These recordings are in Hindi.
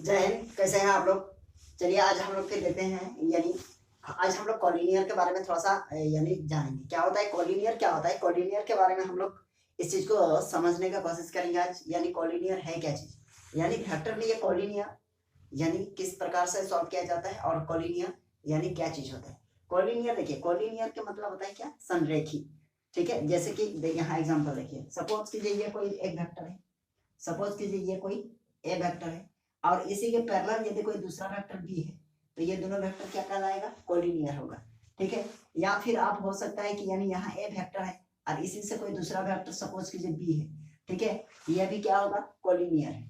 जय हिंद। कैसे हैं आप लोग? चलिए आज हम लोग फिर लेते हैं, यानी आज हम लोग कॉलिनियर के बारे में थोड़ा सा यानी जानेंगे क्या होता है कॉलिनियर, क्या होता है कॉलिनियर के बारे में हम लोग इस चीज को समझने का कोशिश करेंगे आज। यानी कॉलिनियर है क्या चीज, यानी वेक्टर में ये कॉलिनियर यानी किस प्रकार से सॉल्व किया जाता है, और कॉलिनियर यानी क्या चीज होता है। कॉलिनियर देखिए, कॉलिनियर का मतलब होता है क्या, संरेखी। ठीक है, जैसे कि यहाँ एग्जाम्पल देखिए, सपोज कीजिए ये कोई एक वेक्टर है, सपोज कीजिए ये कोई ए वेक्टर है और इसी के पैरेलल यदि कोई दूसरा वेक्टर बी है, तो ये दोनों वेक्टर क्या कहलाएगा, कोलिनियर होगा। ठीक है, या फिर आप हो सकता है कि यानी यहाँ ए वेक्टर है और इसी से कोई दूसरा वेक्टर सपोज कीजिए बी है। ठीक है, यह भी क्या होगा, कोलिनियर है।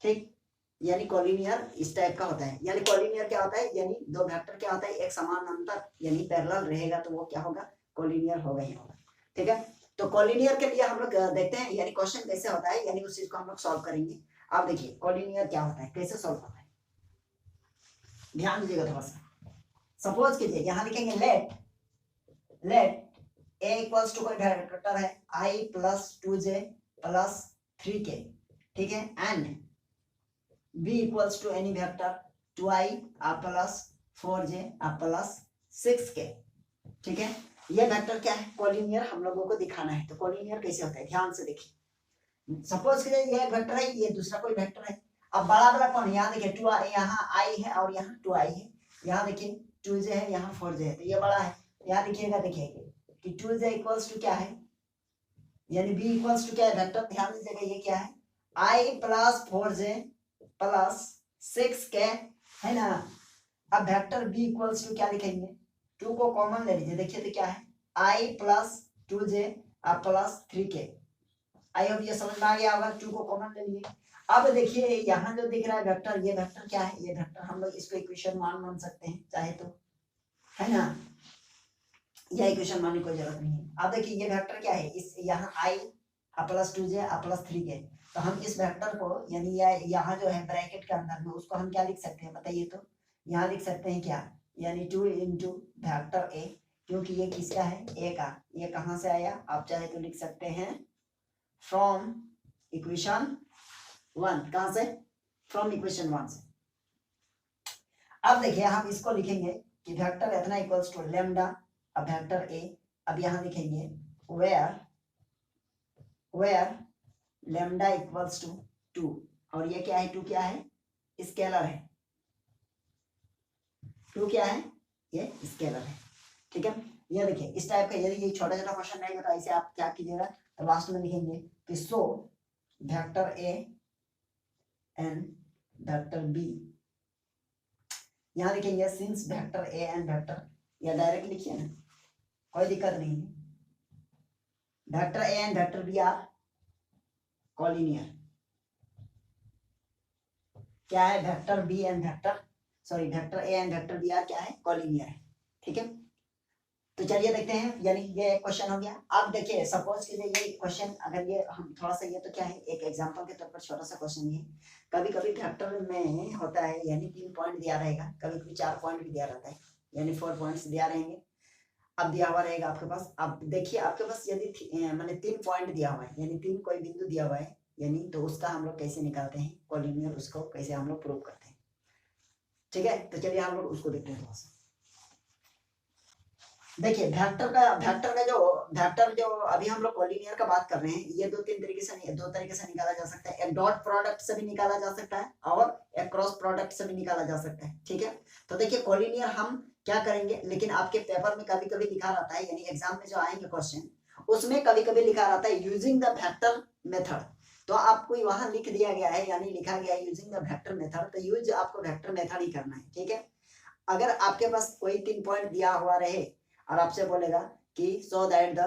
ठीक, यानी कोलिनियर इस टाइप का होता है। यानी कोलिनियर क्या होता है, यानी दो वेक्टर क्या होता है, एक समान अंतर यानी पैरेलल रहेगा तो वो क्या होगा, कोलिनियर होगा ही होगा। ठीक है, तो कोलिनियर के लिए हम लोग देखते हैं यानी क्वेश्चन कैसे होता है, यानी उस चीज को हम लोग सॉल्व करेंगे। आप देखिए कोलिनियर क्या होता है, कैसे सॉल्व होता है, ध्यान दीजिएगा थोड़ा सा। सपोज कीजिए यहाँ लिखेंगे लेट ए इक्वल्स टू कोई वेक्टर है i plus 2j plus 3k। ठीक है, and b equals to any vector 2i plus 4j plus 6k। ठीक है, ये वेक्टर क्या है, कोलिनियर हम लोगों को दिखाना है। तो कोलिनियर कैसे होता है, ध्यान से देखिए। सपोज कीजिए ये वेक्टर है, ये दूसरा कोई वेक्टर है। अब बड़ा वाला कौन है, यहाँ देखिए 2 यहाँ i है और यहाँ 2i है। यहाँ देखिए 2j है, यहाँ 4j है, तो ये बड़ा है। यहाँ दिखिएगा, देखिए कि 2j इक्वल्स टू क्या है, यानी b इक्वल्स टू क्या है वेक्टर, ध्यान दीजिएगा ये क्या है, i plus 4j plus 6k है ना। अब वेक्टर b इक्वल्स टू क्या लिखेंगे, 2 को कॉमन ले लीजिए, देखिए तो क्या है, i plus 2j plus 3k। I hope ये समझ में आ गया होगा, 2 को कॉमन ले लिए। अब देखिए यहाँ जो दिख रहा है वेक्टर, ये वेक्टर क्या है, ये वेक्टर हम लोग इसको इक्वेशन मान सकते हैं चाहे तो, है ना। यह इक्वेशन मानने की कोई जरूरत नहीं है। अब देखिए ये वेक्टर क्या है, इस यहाँ i plus 2j plus 3k, तो हम इस वेक्टर को यानी यहाँ जो है ब्रैकेट के अंदर में उसको हम क्या लिख सकते हैं बताइए तो, यहाँ लिख सकते हैं क्या, यानी 2 इंटू वेक्टर a, क्योंकि ये किसका है, a का। ये कहाँ से आया, आप चाहे तो लिख सकते हैं फ्रॉम इक्वेशन 1। कहां से, फ्रॉम इक्वेशन 1 से। अब देखिए हम इसको लिखेंगे कि वेक्टर इतना इक्वल्स टू लैम्डा, अब वेक्टर ए, अब यहां लिखेंगे वेयर लैम्डा इक्वल्स टू 2, और ये क्या है, 2 क्या है, स्केलर है। 2 क्या है, ये स्केलर है। ठीक है, ये देखिए इस टाइप का, यदि ये छोटा छोटा क्वेश्चन रहेगा तो ऐसे आप क्या कीजिएगा, तो लास्ट में लिखेंगे कि so vector A and vector B, यहाँ लिखेंगे since vector A and vector, या डायरेक्ट लिखिए ना, कोई दिक्कत नहीं है। Vector A and vector B are collinear. क्या है, vector B and vector, sorry vector A and vector B are क्या है, कॉलिनियर है। ठीक है, तो चलिए देखते हैं, यानी ये क्वेश्चन हो गया। अब देखिए सपोज कीजिए ये क्वेश्चन, अगर ये हम थोड़ा सा, ये तो क्या है एक एग्जांपल के तौर पर छोटा सा क्वेश्चन है। कभी कभी वेक्टर में होता है यानी 3 पॉइंट दिया रहेगा, कभी कभी 4 पॉइंट भी दिया रहता है, यानी 4 पॉइंट्स दिया रहेंगे। अब दिया हुआ रहेगा आपके पास, अब देखिए आपके पास यदि मैंने 3 पॉइंट दिया हुआ है, यानी 3 कोई बिंदु दिया हुआ है, यानी तो उसका हम लोग कैसे निकालते हैं कॉलिनियर, उसको कैसे हम लोग प्रूव करते हैं। ठीक है, तो चलिए हम लोग उसको देखते हैं थोड़ा सा। देखिए वेक्टर जो अभी हम लोग कॉलिनियर का बात कर रहे हैं, ये दो तरीके से निकाला जा सकता है। एक डॉट प्रोडक्ट से भी निकाला जा सकता है और एक क्रॉस प्रोडक्ट से भी निकाला जा सकता है। ठीक है, तो देखिए कॉलिनियर हम क्या करेंगे, लेकिन आपके पेपर में कभी कभी लिखा रहता है, यानी एग्जाम में जो आएंगे क्वेश्चन, उसमें कभी कभी लिखा रहता है यूजिंग द वेक्टर मेथड। तो आपको वहां लिख दिया गया है, यानी लिखा गया है यूजिंग द वेक्टर मेथड, तो यूज आपको वेक्टर मेथड ही करना है। ठीक है, अगर आपके पास कोई 3 पॉइंट दिया हुआ रहे और आपसे बोलेगा कि so that the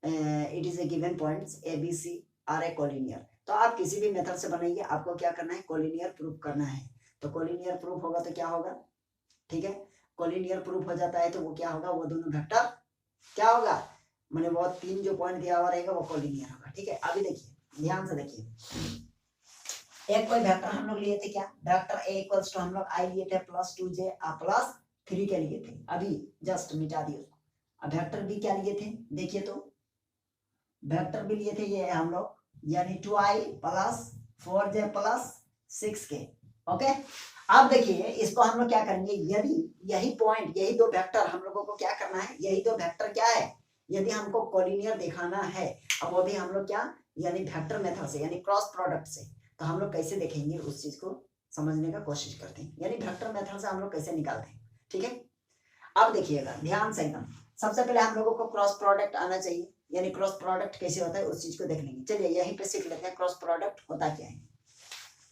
it is a given points A B C are a collinear, तो आप किसी भी मेथड से बनाइए, आपको क्या करना है, कोलिनियर प्रूफ करना है। तो कोलिनियर प्रूफ होगा तो क्या होगा, ठीक है, कोलिनियर प्रूफ हो जाता है तो वो क्या होगा, वो दोनों वेक्टर क्या होगा, मैंने वो 3 जो पॉइंट दिया हुआ रहेगा वो कोलिनियर होगा। ठीक है, अभी देखिए ध्यान से देखिए, एक कोई वेक्टर हम लोग लिए थे क्या, वेक्टर ए इक्वल्स टू हम लोग आई लिए थे प्लस 2j प्लस 3 के लिए थे, अभी जस्ट मिटा दिए उसको। अब वेक्टर बी क्या लिए थे, देखिए तो वेक्टर बी लिए थे ये हम लोग, यानी 2i plus 4j plus 6k। Okay, अब देखिए इसको हम लोग क्या करेंगे, यदि यही पॉइंट, यही दो वेक्टर हम लोगों को क्या करना है, यही दो वेक्टर क्या है, यदि हमको कोलिनियर दिखाना है, अब वो भी हम लोग क्या, यानी वेक्टर मेथड से, यानी क्रॉस प्रोडक्ट से, तो हम लोग कैसे देखेंगे उस चीज को समझने का कोशिश करते हैं, यानी वेक्टर मेथड से हम लोग कैसे निकालते हैं। ठीक है, अब देखिएगा ध्यान से एकदम, सबसे पहले हम लोगों को क्रॉस प्रोडक्ट आना चाहिए, यानी क्रॉस प्रोडक्ट कैसे होता है उस चीज को देख लेंगे। चलिए यहीं पे सीख लेते हैं क्रॉस प्रोडक्ट होता क्या है।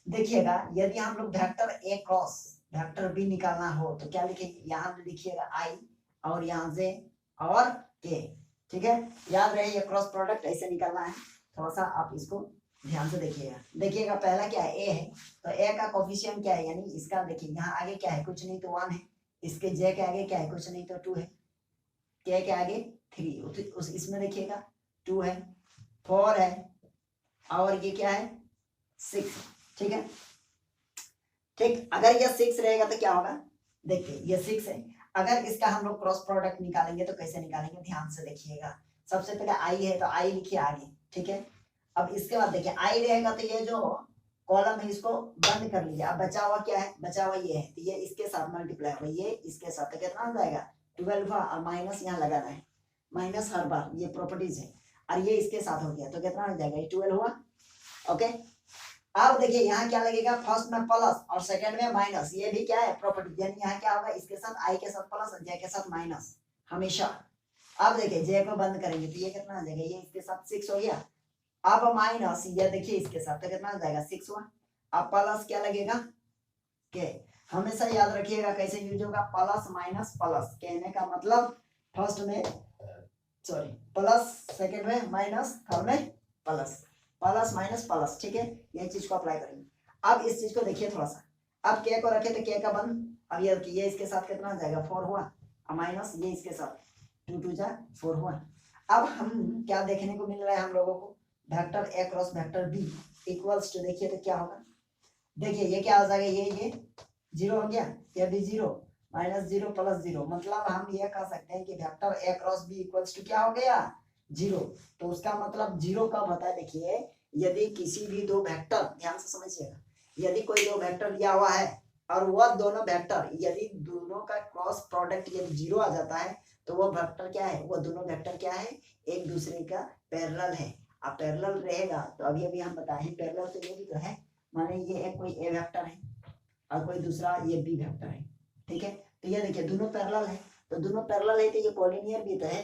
देखिएगा यदि हम लोग vector A cross vector B निकालना हो तो क्या लिखेंगे, यहाँ पे लिखिएगा आई और यहाँ से और के। ठीक है, याद रहे ये क्रॉस प्रोडक्ट ऐसे निकालना है, थोड़ा सा आप इसको ध्यान से देखिएगा। देखिएगा पहला क्या है, ए है, तो ए का कोफिशिएंट क्या है, यानी इसका देखिए यहाँ आगे क्या है, कुछ नहीं तो 1 है, इसके जे के आगे क्या है, कुछ नहीं तो 2 है, के के आगे 3, उस इसमें देखिएगा 2 है, 4 है, और ये क्या है 6। ठीक है, ठीक, अगर ये 6 रहेगा तो क्या होगा, देखिए ये 6 है, अगर इसका हम लोग क्रॉस प्रोडक्ट निकालेंगे तो कैसे निकालेंगे, ध्यान से देखिएगा। सबसे पहले आई है तो आई लिखिए आगे। ठीक है, अब इसके बाद देखिए आई रहेगा तो ये जो कॉलम है इसको बंद कर लीजिए, अब बचा हुआ क्या है, बचा हुआ ये है, तो ये इसके साथ मल्टीप्लाई होगा, ये इसके साथ, तो कितना हो जाएगा 12 और माइनस यहाँ लगाना है, माइनस हर बार, ये प्रॉपर्टीज है, और ये इसके साथ हो गया तो कितना हो जाएगा, ये 12 हुआ। ओके, अब देखिए यहाँ क्या लगेगा, फर्स्ट में प्लस और सेकंड में माइनस, ये भी क्या है प्रॉपर्टी, यानी यहाँ क्या होगा, इसके साथ आई के साथ प्लस और जे के साथ माइनस हमेशा। अब देखिए जे को बंद करेंगे तो ये कितना आ जाएगा, ये इसके साथ 6 हो गया, अब माइनस ये देखिए इसके साथ तो कितना आ जाएगा 6 हुआ, अब प्लस क्या लगेगा के, हमेशा याद रखिएगा कैसे यूज होगा, प्लस माइनस प्लस, कहने का मतलब फर्स्ट में सॉरी प्लस, सेकंड में माइनस, थर्ड में प्लस, प्लस माइनस प्लस। ठीक है, यही चीज को अप्लाई करेंगे। अब इस चीज को देखिए थोड़ा सा, अब के को रखे तो के का बंद, अब ये इसके साथ कितना हो जाएगा 4 हुआ, और माइनस ये इसके साथ 2 2 जा 4 हुआ। अब हम क्या देखने को मिल रहा है हम लोगों को, vector A cross vector B equals to, देखिए तो क्या होगा, देखिए ये क्या हो जाएगा, ये 0 हो गया, ये भी 0, माइनस 0 प्लस 0, मतलब हम ये कह सकते हैं कि vector A cross B equals to क्या हो गया 0। तो उसका मतलब 0 कब होता है, देखिए यदि किसी भी दो वेक्टर, ध्यान से समझिएगा, यदि कोई दो वेक्टर दिया हुआ है और वह दोनों वेक्टर, यदि दोनों का क्रॉस प्रोडक्ट यदि 0 आ जाता है तो वो वेक्टर क्या है, वो दोनों वेक्टर क्या है, एक दूसरे का पैरेलल है। अब पैरेलल रहेगा तो अभी अभी हम बताए हैं पैरेलल तो ये भी तो है, माने ये एक कोई ए वेक्टर है और कोई दूसरा ये बी वेक्टर है। ठीक है, तो ये देखिए दोनों पैरेलल है, तो दोनों पैरेलल है तो ये कोलिनियर भी तो है।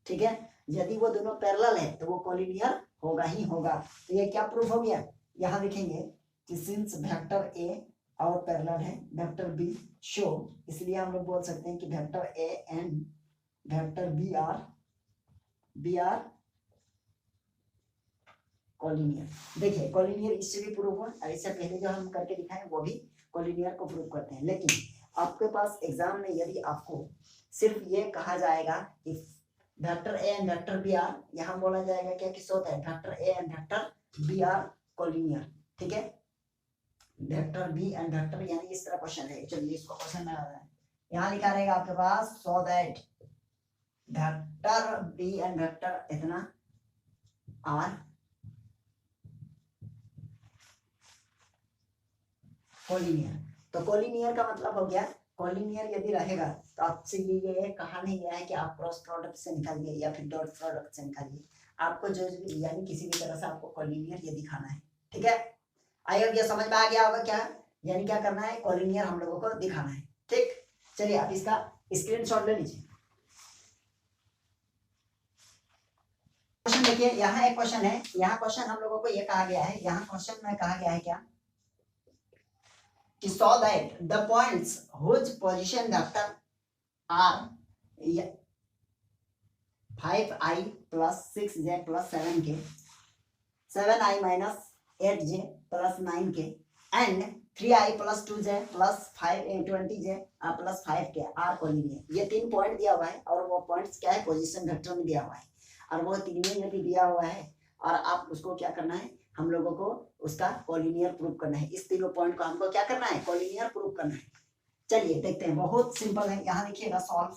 ठीक है, यदि वो दोनों पैरेलल है तो वो कोलिनियर होगा ही होगा। तो ये क्या प्रूफ हो गया, यहाँ लिखेंगे कि सिंस वेक्टर ए और पैरेलल है वेक्टर बी शो, इसलिए हम लोग बोल सकते हैं कि vector A and vector B are collinear. देखिए कोलिनियर इससे भी प्रूफ हुआ, और इससे पहले जो हम करके दिखाए वो भी कोलिनियर को प्रूव करते हैं। लेकिन आपके पास एग्जाम में यदि आपको सिर्फ ये कहा जाएगा कि vector A and vector B are, यहाँ बोला जाएगा क्या किस होता है, vector A and vector B are collinear. ठीक है, वेक्टर बी एंड वेक्टर, यानी इस तरह क्वेश्चन है, चलिए इसको क्वेश्चन में यहाँ लिखा रहेगा आपके पास, so that vector B and vector इतना आर कोलिनियर। तो कोलिनियर का मतलब हो गया, कोलिनियर यदि रहेगा तो आपसे ये कहा नहीं गया है कि आप क्रॉस प्रोडक्ट से निकालिए या फिर डॉट प्रोडक्ट से निकालिए, आपको जो यानी किसी भी तरह से आपको कोलिनियर ये दिखाना है। ठीक है, आई होप ये समझ में आ गया होगा क्या, यानी क्या करना है, कोलिनियर हम लोगों को दिखाना है। ठीक, चलिए आप इसका स्क्रीनशॉट ले लीजिए। क्वेश्चन देखिए, यहाँ एक क्वेश्चन है, यहाँ क्वेश्चन हम लोगों को ये कहा गया है, यहाँ क्वेश्चन में कहा गया है क्या, so that the points whose position vector are 5i plus 6j plus 7k, 7i minus 8j plus 9k and 3i plus 2j plus 20j plus 5k are collinear. ये 3 पॉइंट दिया हुआ है और वो पॉइंट्स क्या है, पोजीशन वेक्टर में दिया हुआ है, और वो तीनों में भी दिया हुआ है, और आप उसको क्या करना है, हम लोगों को उसका कोलिनियर प्रूव करना है। इस तीनों पॉइंट को हमको क्या करना है, कोलिनियर प्रूव करना है। चलिए देखते हैं, बहुत सिंपल है। यहाँ लिखिएगा सॉल्व,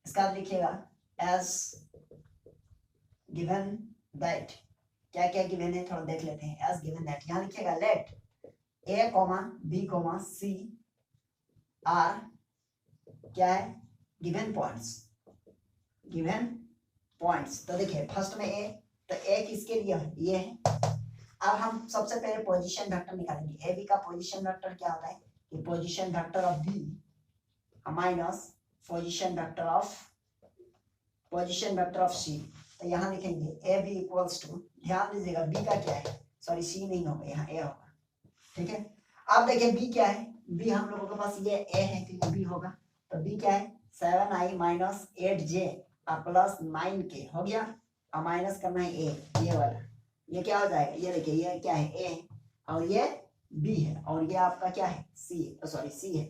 इसका लिखिएगा एज गिवन दैट, क्या क्या गिवन है थोड़ा देख लेते हैं। एज गिवन दैट यहाँ लिखिएगा let A comma B comma C are क्या है, गिवन पॉइंट्स। तो देखिए फर्स्ट में ए, तो ए किसके लिए है, ये है। अब हम सबसे पहले पोजीशन वेक्टर निकालेंगे। ए बी का पोजीशन वेक्टर क्या होता है कि position vector of B minus position vector of C. तो यहाँ लिखेंगे ए बी इक्वल्स टू, ध्यान दीजिएगा बी का क्या है, सॉरी सी नहीं होगा, यहाँ ए होगा, ठीक है। अब देखिए बी क्या है, बी हम लोगों के पास ये ए है तो ये बी होगा। तो बी क्या है 7i minus 8j plus 9k हो गया। अब माइनस करना है ए, ये वाला, ये क्या हो जाएगा, ये देखिए ये क्या है ए और ये बी है और ये आपका क्या है सी, सॉरी सी है,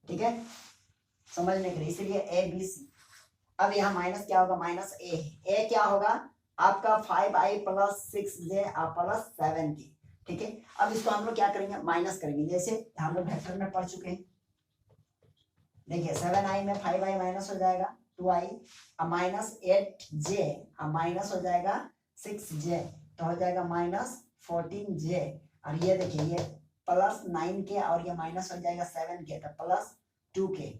ठीक है समझने के लिए, इसलिए ए बी सी। अब यहाँ माइनस क्या होगा, माइनस ए क्या होगा आपका 5i plus 6j plus 7k, ठीक है। अब इसको हम लोग क्या करेंगे, माइनस करेंगे, जैसे हम लोग वेक्टर में पढ़ चुके हैं। देखिए 7i में 5i माइनस हो जाएगा 2i, अब माइनस 8j, अब माइनस हो जाएगा 6j, तो हो जाएगा माइनस 14j, और ये देखिए ये प्लस 9k और ये माइनस हो जाएगा 7k, तो प्लस 2k।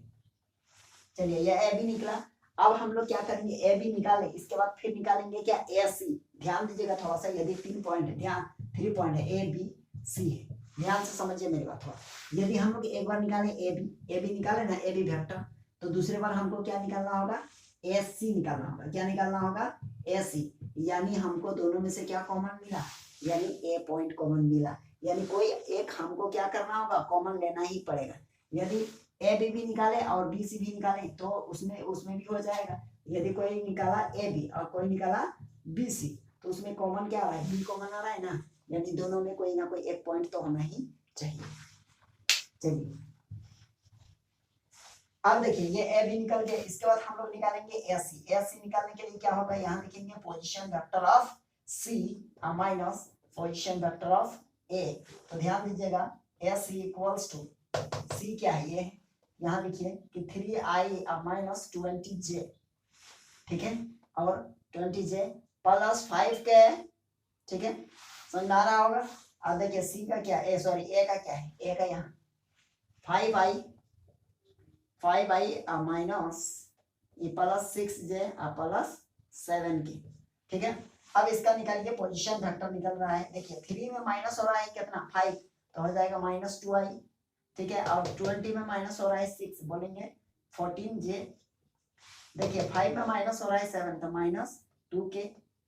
चलिए ये ए बी निकला। अब हम लोग क्या करेंगे, ए बी निकालें, इसके बाद फिर निकालेंगे क्या ए सी। ध्यान दीजिएगा थोड़ा सा, यदि 3 पॉइंट है, ध्यान 3 पॉइंट है, ए बी सी है, ध्यान से समझिए मेरी बात थोड़ा। यदि हम लोग एक बार निकालें ए बी निकाले ना, ए बी वेक्टर, तो दूसरे बार हमको क्या निकालना होगा, ए सी निकालना होगा। क्या निकालना होगा, ए सी, यानी हमको दोनों में से क्या कॉमन मिला, यानी ए पॉइंट कॉमन मिला, यानी कोई एक हमको क्या करना होगा, कॉमन लेना ही पड़ेगा। यदि ए बी भी निकाले और बी सी भी निकाले तो उसमें भी हो जाएगा। यदि कोई निकाला ए बी और कोई निकाला बी सी, तो उसमें कॉमन क्या आ रहा है, बी कॉमन आ रहा है ना, यानी दोनों में कोई ना कोई एक पॉइंट तो होना ही चाहिए। चलिए अब देखिए ये ए बी निकल गया, इसके बाद हम लोग निकालेंगे ए सी निकालने के लिए क्या होगा, यहाँ लिखेंगे position vector of C minus position vector of A. तो ध्यान दीजिएगा ए सी इक्वल्स टू, सी क्या है ये, यहाँ लिखिए कि 3i माइनस 20j, ठीक है, और 20j प्लस 5k, ठीक है, समझ आ रहा होगा। अब देखिए सी का क्या है, सॉरी ए का क्या है, ए का यहाँ 5i माइनस ये प्लस 6j प्लस 7k, ठीक है। अब इसका निकालिए पोजीशन वेक्टर निकल रहा है। देखिए 3 में माइनस हो रहा है कितना 5, तो हो जाएगा माइनस 2i, ठीक है, और 20 में माइनस हो रहा है 6, बोलेंगे 14j। देखिए 5 में माइनस हो रहा है 7, तो माइनस 2k,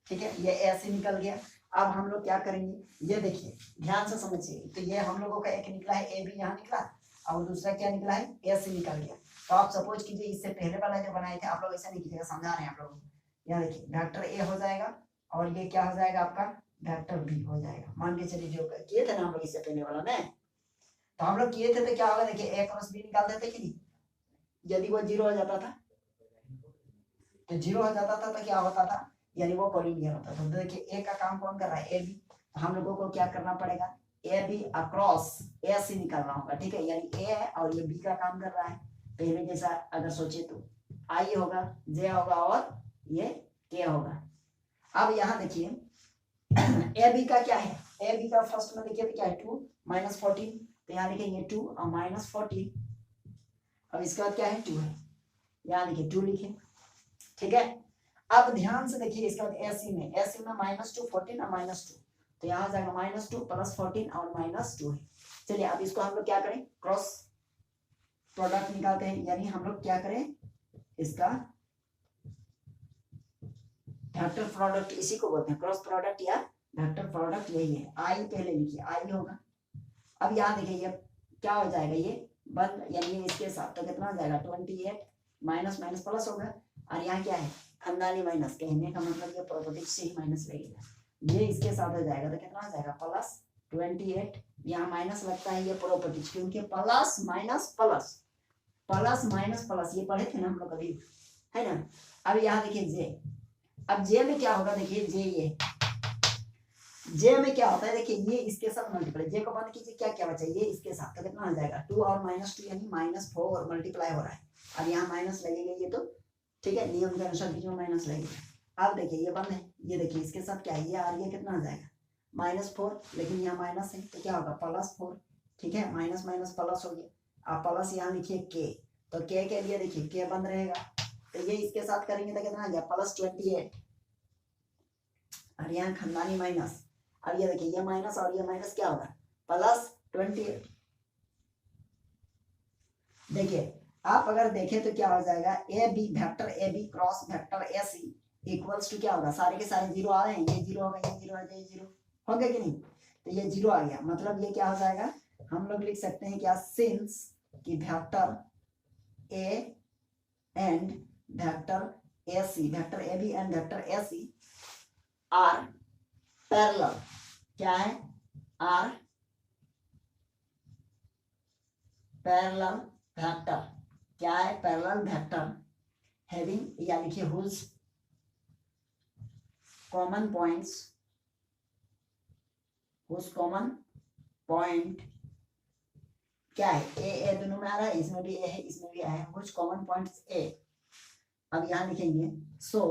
ठीक है, ये ऐसे निकल गया। अब हम लोग क्या करेंगे, ये देखिए ध्यान से समझिए, तो ये हम लोगों का एक निकला है ए बी, यहाँ निकला, और दूसरा क्या निकला है ए सी निकल गया। तो आप सपोज कीजिए इससे पहले वाला जो बनाए थे आप लोग ऐसा नहीं कीजिएगा, समझा रहे हैं आप लोगों को। यहाँ देखिए वेक्टर ए हो जाएगा और ये क्या हो जाएगा आपका वेक्टर बी हो जाएगा। मान के चलिए जो किए थे ना हम लोग इससे पहले वाला में, तो हम लोग किए थे तो क्या होगा, देखिए ए क्रॉस बी निकाल देते कि नहीं, यदि वो 0 हो जाता था, तो 0 हो जाता था तो क्या होता था, यानी वो पॉलिनियर होता था। तो देखिए ए का काम कौन कर रहा है, ए बी, हम लोगों को क्या करना पड़ेगा, A B across A C निकालना होगा, ठीक है, यानी ए है और ये बी का काम कर रहा है। पहले जैसा अगर सोचे तो आई होगा, जे होगा और ये के होगा। अब यहाँ देखिए ए बी का क्या है, ए बी का फर्स्ट में देखिए क्या है 2 माइनस 14, तो यहाँ लिखेंगे 2 और माइनस 14। अब इसके बाद क्या है 2 है, यहाँ लिखे 2 लिखे, ठीक है। अब ध्यान से देखिए इसके बाद एसी में माइनस 2 14 और माइनस 2, तो यहाँ आ जाएगा माइनस 2 प्लस 14 और माइनस 2 है। चलिए अब इसको हम लोग क्या करें, क्रॉस प्रोडक्ट निकालते हैं, यानी हम लोग क्या करें, इसका वेक्टर प्रोडक्ट इसी को बोलते हैं, क्रॉस प्रोडक्ट या वेक्टर प्रोडक्ट यही है। आई पहले लिखिए, आई होगा। अब यहाँ देखिए ये क्या हो जाएगा, ये बंद, यानी इसके साथ तो कितना हो जाएगा 28 माइनस माइनस प्लस होगा, और यहाँ क्या है खानदानी माइनस, कहने का मतलब ये प्रॉपर्टी से ही माइनस लगेगा, ये इसके साथ हो जाएगा तो कितना हो जाएगा प्लस 28, यहाँ माइनस लगता है ये प्रॉपर्टी, क्योंकि plus minus plus plus minus plus ये पढ़े थे ना हम लोग अभी, है ना। अब यहाँ देखिए जे, अब जे में क्या होगा, देखिए जे, ये जे में क्या होता है, देखिए ये इसके साथ मल्टीप्लाई, जे को बंद कीजिए, क्या क्या बचा ये इसके साथ, तो कितना हो जाएगा 2 और माइनस 2 यानी माइनस 4 मल्टीप्लाई हो रहा है। अब यहाँ माइनस लगेगा ये तो ठीक है, नियम के अनुसार बीच में माइनस लगेगा। अब देखिए ये बंद है, ये देखिए इसके साथ क्या है ये, और ये कितना हो जाएगा -4, लेकिन यहाँ माइनस है तो क्या होगा +4, ठीक है, माइनस माइनस प्लस हो गया। आप प्लस यहाँ लिखिए के, तो के के लिए देखिए के बंद रहेगा, तो ये इसके साथ करेंगे तो कितना आ गया +28, और यहाँ खानदानी माइनस, अब ये देखिए ये माइनस और ये माइनस क्या होगा +28। देखिए आप अगर देखें तो क्या हो जाएगा A B vector A B cross vector A C equals to क्या होगा, सारे के सारे जीरो आ रहे हैं, ये जीरो होगा, ये जीरो आ गया, ये जीरो हो गया कि नहीं, तो ये जीरो आ गया, मतलब ये क्या हो जाएगा, हम लोग लिख सकते हैं क्या, सिंस कि vector A and vector A C, vector A B and vector A C are parallel, क्या है, आर पैरेलल वेक्टर, क्या है, पैरेलल वेक्टर हैविंग, या लिखिए whose common points, whose common point क्या है, ए दोनों में आ रहा है, इसमें भी ए है, इसमें भी है, हुज कॉमन पॉइंट्स ए। अब यहां लिखेंगे so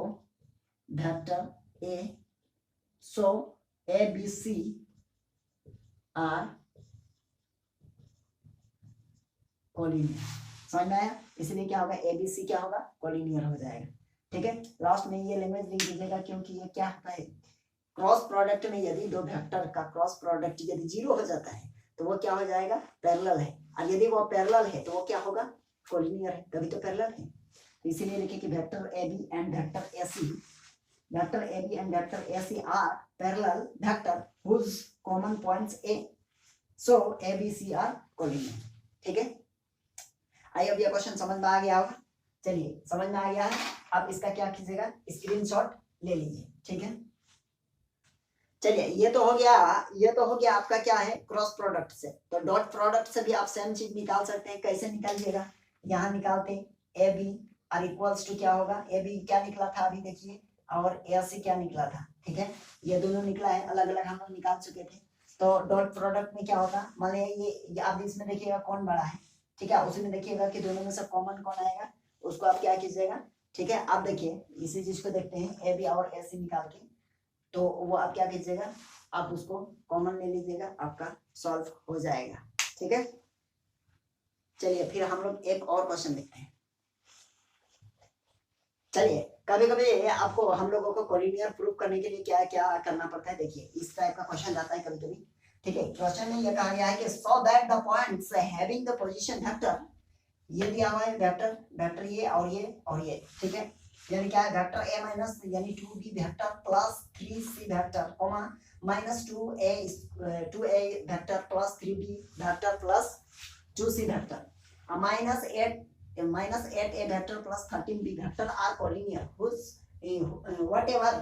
vector A, so A B C are collinear, समझ में आया, इसलिए क्या होगा ए बी सी क्या होगा कोलिनियर हो जाएगा, ठीक है। लास्ट में ये लैंग्वेज लिख दीजिएगा, क्योंकि ये क्या होता है, क्रॉस प्रोडक्ट में यदि दो वेक्टर का क्रॉस प्रोडक्ट यदि जीरो हो जाता है तो वो क्या हो जाएगा पैरेलल है, और यदि वो पैरेलल है तो वो क्या होगा कोलिनियर है, तभी तो पैरेलल है। तो इसीलिए लिखे कि vector A B and vector A C, vector A B and vector A C are parallel vector whose common points A, so A B C are collinear, ठीक है। आई अब ये क्वेश्चन समझ में आ गया होगा, चलिए समझ में आ गया है, आप इसका क्या कीजिएगा स्क्रीनशॉट ले लीजिए, ठीक है। चलिए ये तो हो गया, ये तो हो गया आपका क्या है क्रॉस प्रोडक्ट से, तो डॉट प्रोडक्ट से भी आप सेम चीज निकाल सकते हैं, कैसे निकालिएगा, यहाँ निकालते ए बी और इक्वल्स टू क्या होगा, ए बी क्या निकला था अभी देखिए, और ए सी क्या निकला था, ठीक है, ये दोनों निकला है, अलग अलग हम लोग निकाल चुके थे। तो डॉट प्रोडक्ट में क्या होगा, मान लीजिए ये आप इसमें देखिएगा कौन बड़ा है, ठीक है, उसी में देखिएगा कि दोनों में से कॉमन कौन आएगा, उसको आप क्या कीजिएगा, ठीक है। आप देखिए इसी चीज को देखते हैं, ए बी और ए सी निकाल के, तो वो आप क्या कीजिएगा, आप उसको कॉमन ले लीजिएगा, आपका सॉल्व हो जाएगा, ठीक है। चलिए फिर हम लोग एक और क्वेश्चन देखते हैं। चलिए कभी कभी आपको हम लोगों को कोलिनियर प्रूफ करने के लिए क्या क्या करना पड़ता है, देखिए इस टाइप का क्वेश्चन आता है कभी कभी, ठीक है। क्वेश्चन में यह कहा गया है कि so that the points having the position vector, ये दिया हुआ है वेक्टर, वेक्टर ये और ये और ये, ठीक है, यानी क्या है वेक्टर ए माइनस यानी 2b vector plus 3c vector comma minus 2a vector plus 3b vector plus 2c vector minus 8a vector plus 13b vector are collinear whose whatever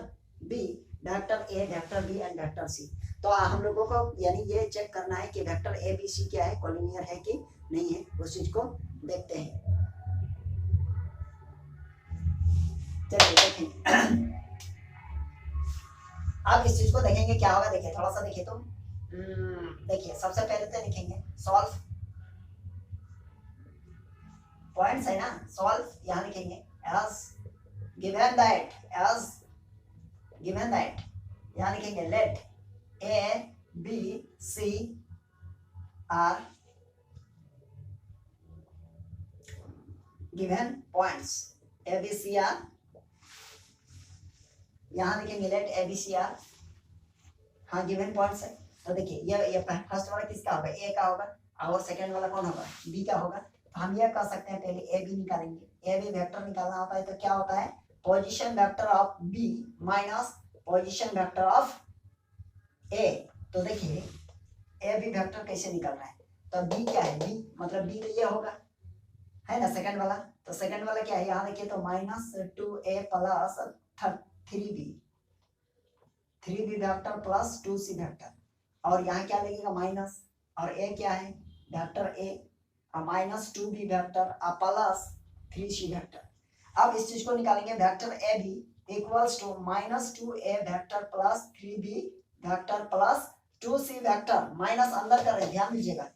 b vector a vector b and vector c। तो हम लोगों को यानी ये चेक करना है कि वेक्टर ए बी सी क्या है कोलिनियर है कि नहीं है, उस चीज को देखते हैं। चलिए देखेंगे अब इस चीज को देखेंगे क्या होगा, देखिए थोड़ा सा देखिए, तो देखिए सबसे पहले तो लिखेंगे सॉल्व पॉइंट्स है ना, सॉल्व यहाँ लिखेंगे एज गिवन दैट यहाँ लिखेंगे let A B C are given points, A B C are, यहाँ लिखेंगे let A B C are, हाँ गिवन पॉइंट्स है। तो देखिए ये फर्स्ट वाला किसका होगा, ए का होगा, और सेकंड वाला कौन होगा, बी का होगा। तो हम ये कर सकते हैं पहले ए बी निकालेंगे, ए बी वेक्टर निकालना होता है तो क्या होता है position vector of B minus position vector of A. तो देखिए ए बी वेक्टर कैसे निकल रहा है, तो बी क्या है, बी मतलब बी तो ये होगा है ना सेकंड वाला, तो सेकंड वाला क्या है यहाँ देखिए, तो -2a plus 3b vector plus 2c vector, और यहाँ क्या लगेगा माइनस, और a क्या है vector a -2b vector plus 3c vector. अब इस चीज को निकालेंगे vector A B equals to -2a vector plus 3b vector plus 2c vector, minus अंदर कर रहे हैं ध्यान दीजिएगा,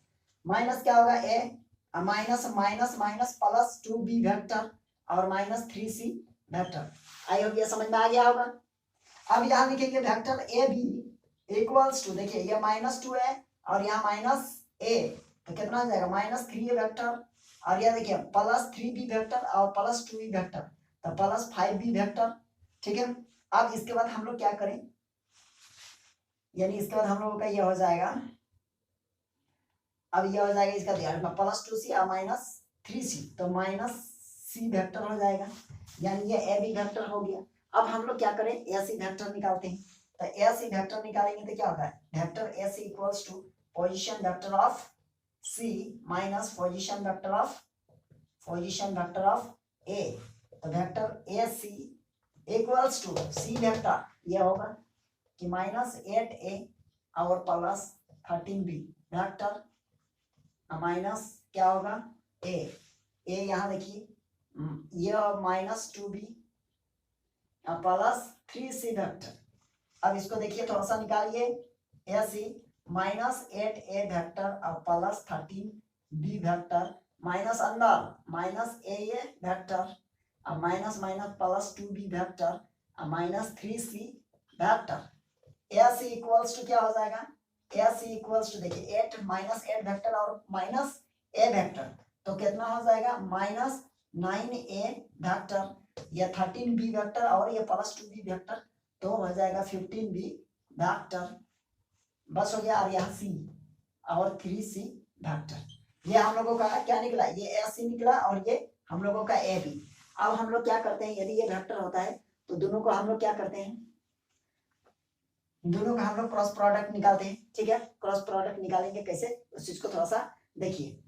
माइनस क्या होगा a minus minus minus plus 2b vector और minus 3c vector. I hope ये समझ में आ गया होगा। अब यहाँ लिखेंगे vector A B equals to, देखिए ये -2 है और यहाँ -a, तो कितना हो जाएगा -3a वेक्टर, और यह देखिए +3b वेक्टर और +2b वेक्टर, तो +5b वेक्टर। ठीक है, अब इसके बाद हम लोग क्या करें, यानी इसके बाद हम लोगों का ये हो जाएगा, अब ये हो जाएगा इसका ध्यान में +2c और -3c, तो -c वेक्टर हो जाएगा, यानी ये ए बी वेक्टर हो गया। अब हम लोग क्या करें, ए सी वेक्टर निकालते हैं, तो ए सी वेक्टर निकालेंगे तो क्या होता है, vector A C equals to position vector of C minus position vector of A, तो vector A C equals to C vector, ये होगा कि -8a और +13b वेक्टर माइनस क्या होगा ए यहाँ देखिए ये -2b +3c वेक्टर। अब इसको देखिए थोड़ा सा निकालिए, ए सी -8a वेक्टर और +13b वेक्टर माइनस अंदर -a वेक्टर और माइनस +2b वेक्टर और -3c vector. A C equals to क्या हो जाएगा, ए सी इक्वल्स टू देखिए 8 -8 वेक्टर और -a वेक्टर, तो कितना हो जाएगा -9a वेक्टर, ये 13b वेक्टर और ये +2b वेक्टर, तो हो जाएगा 15b वेक्टर, बस हो गया। और यहाँ c और 3c वेक्टर, ये हम लोगों का क्या निकला, ये ac निकला और ये हम लोगों का ab। अब हम लोग क्या करते हैं, यदि ये वेक्टर होता है तो दोनों को हम लोग क्या करते हैं, दोनों का हम लोग क्रॉस प्रोडक्ट निकालते हैं। ठीक है, क्रॉस प्रोडक्ट निकालेंगे कैसे, उस चीज को थोड़ा सा देखिए।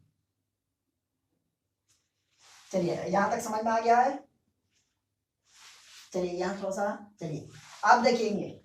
चलिए यहां तक समझ में आ गया है, चलिए यहाँ थोड़ा सा, चलिए आप देखेंगे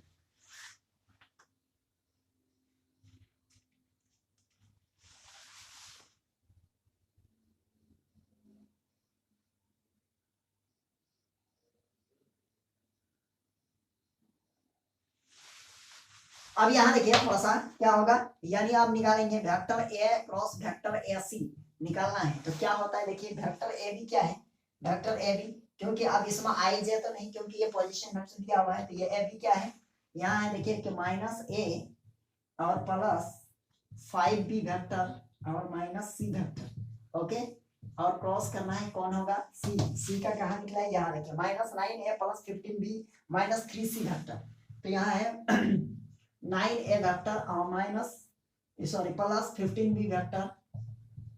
अब यहाँ देखिए थोड़ा सा क्या होगा, यानी आप निकालेंगे vector A cross vector A C निकालना है, तो क्या होता है देखिए वेक्टर ए बी क्या है, वेक्टर ए बी, क्योंकि अब इसमें आई जे तो नहीं, क्योंकि ये पोजीशन वेक्टर दिया हुआ है, तो ये ए बी क्या है, यहाँ है देखिए कि -a और +5b वेक्टर और -c वेक्टर। ओके, और क्रॉस करना है कौन होगा, c का कहाँ निकला है, यहाँ देखिए -9a +15b -3c वेक्टर, तो यहाँ है 9a वेक्टर और +15b वेक्टर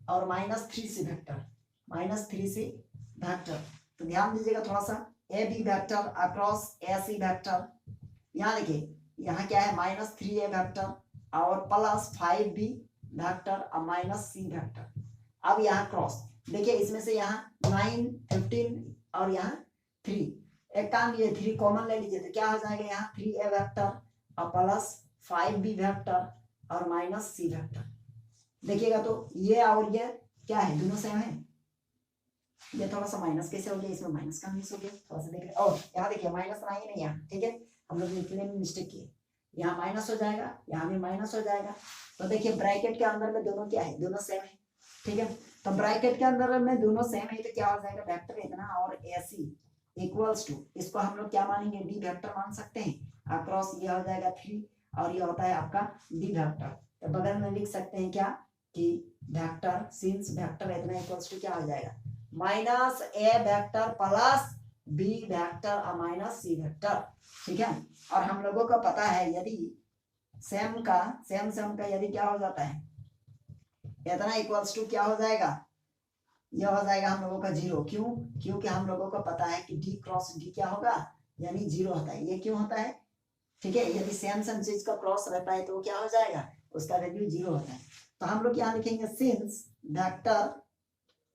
और -3c वेक्टर, तो ध्यान दीजिएगा थोड़ा सा, A B vector across A C vector, यहाँ देखिए यहाँ क्या है -3a वेक्टर और +5b वेक्टर और -c वेक्टर। अब यहाँ क्रॉस देखिए, इसमें से यहाँ 9 15 और यहाँ 3, एक काम कीजिए 3 कॉमन ले लीजिए, तो क्या हो जाएगा यहाँ 3a वेक्टर और +5b वेक्टर और -c वेक्टर। देखिएगा तो ये और ये क्या है, दोनों सेम है, ये थोड़ा सा माइनस कैसे हो गया, इसमें माइनस का मिस हो गया, थोड़ा सा देखिए, और यहाँ देखिए माइनस नहीं है यहाँ, ठीक है, हम लोग लिखने में मिस्टेक किए, यहाँ माइनस हो जाएगा, यहाँ भी माइनस हो जाएगा, तो देखिए ब्रैकेट के अंदर में दोनों क्या है, दोनों सेम है। ठीक है, तो ब्रैकेट के अंदर में दोनों सेम है, तो क्या हो जाएगा वेक्टर इतना और AC इक्वल्स टू, इसको हम लोग क्या मानेंगे, डी वेक्टर मान सकते हैं, अक्रॉस ये हो जाएगा 3 और ये होता है आपका डी वेक्टर, तो बगल में लिख सकते हैं क्या कि वेक्टर सिंस वेक्टर इतना इक्वल्स टू क्या हो जाएगा -a वेक्टर +b वेक्टर और -c वेक्टर। ठीक है, और हम लोगों को पता है यदि सेम का यदि क्या हो जाता है, इतना इक्वल्स टू क्या हो जाएगा, यह हो जाएगा हम लोगों का 0, क्यों, क्योंकि हम लोगों को पता है कि d क्रॉस d क्या होगा, यानी 0 होता है, ये क्यों होता है, ठीक है, यदि सेम चीज का क्रॉस रहता है तो वो क्या हो जाएगा, उसका वैल्यू 0 होता है। तो हम लोग यहाँ लिखेंगे since vector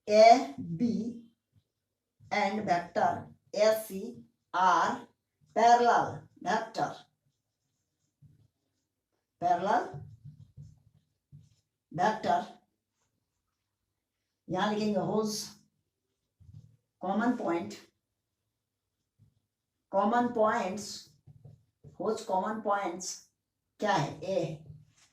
A B and vector A C are parallel vector, यहां लिखेंगे होज कॉमन पॉइंट्स क्या है ए,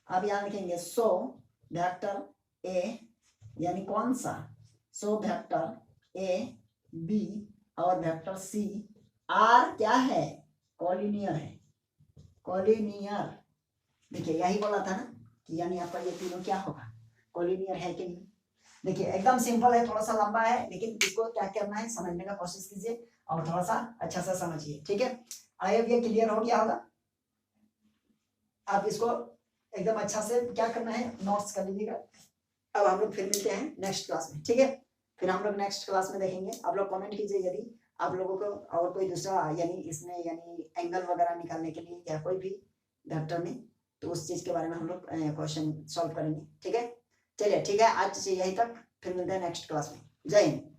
अब यहां लिखेंगे सो वेक्टर ए, यानी कौन सा, सो वेक्टर ए बी और वेक्टर सी आर क्या है, कॉलिनियर है, देखिए यही बोला था ना कि यानी आपका ये तीनों क्या होगा, कोलिनियर है कि नहीं। देखिए एकदम सिंपल है, थोड़ा सा लंबा है, लेकिन इसको क्या करना है समझने का कोशिश कीजिए और थोड़ा सा अच्छा सा समझिए, ठीक है। आई होप ये क्लियर हो गया होगा। आप इसको एकदम अच्छा से क्या करना है, नोट्स कर लीजिएगा। अब हम लोग फिर मिलते हैं नेक्स्ट क्लास में, ठीक है। फिर हम लोग नेक्स्ट क्लास में देखेंगे। आप लोग कमेंट कीजिए यदि आप लोगों को और कोई दूसरा यानी इसमें यानी एंगल वगैरह निकालने के लिए या कोई भी वेक्टर में, तो उस चीज के बारे में हम लोग क्वेश्चन सॉल्व करेंगे, ठीक है। चलिए ठीक है, आज से यही तक, फिर मिलते हैं नेक्स्ट क्लास में। जय हिंद।